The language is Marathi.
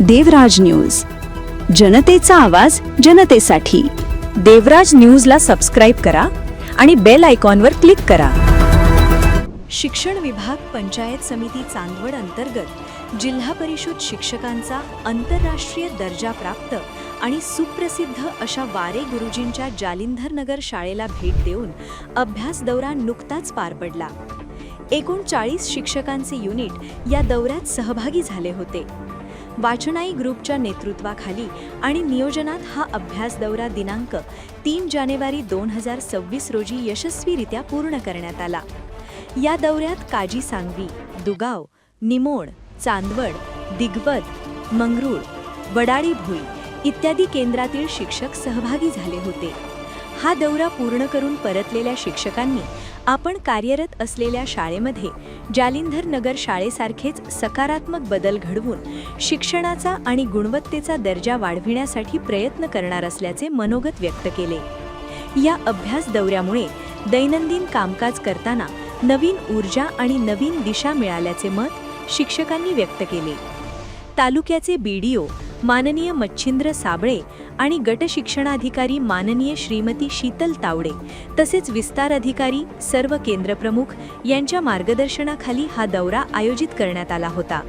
देवराज न्यूज, जनतेचा आवाज जनतेसाठी। देवराज न्यूजला सबस्क्राईब करा आणि बेल आयकॉनवर क्लिक करा। शिक्षण विभाग पंचायत समिती चांदवड अंतर्गत जिल्हा परिषद शिक्षकांचा आंतरराष्ट्रीय दर्जा प्राप्त आणि सुप्रसिद्ध अशा वारे गुरुजींच्या जालिंधर नगर शाळेला भेट देऊन अभ्यास दौरा नुकताच पार पडला। एकूण 40 शिक्षकांचे युनिट या दौऱ्यात सहभागी झाले होते। वाचनाई ग्रुपच्या नेतृत्वाखाली आणि नियोजनात हा अभ्यास दौरा दिनांक 3 जानेवारी 2026 रोजी यशस्वीरित्या पूर्ण करण्यात आला। या दौऱ्यात काजी सांगवी, दुगाव, निमोण, चांदवड, दिग्वद, मंगरूळ, वडाळी भुई इत्यादी केंद्रातील शिक्षक सहभागी झाले होते। हा दौरा पूर्ण करून परतलेल्या शिक्षकांनी आपण कार्यरत असलेल्या शाळेमध्ये जालिंधर नगर शाळेसारखेच सकारात्मक बदल घडवून शिक्षणाचा आणि गुणवत्तेचा दर्जा वाढविण्यासाठी प्रयत्न करणार असल्याचे मनोगत व्यक्त केले। या अभ्यास दौऱ्यामुळे दैनंदिन कामकाज करताना नवीन ऊर्जा आणि नवीन दिशा मिळाल्याचे मत शिक्षकांनी व्यक्त केले। तालुक्याचे बीडीओ माननीय मच्छिंद्र साबळे आणि गट शिक्षणाधिकारी माननीय श्रीमती शीतल तावडे तसेच विस्तार अधिकारी सर्व केंद्रप्रमुख यांच्या मार्गदर्शनाखाली हा दौरा आयोजित करण्यात आला होता।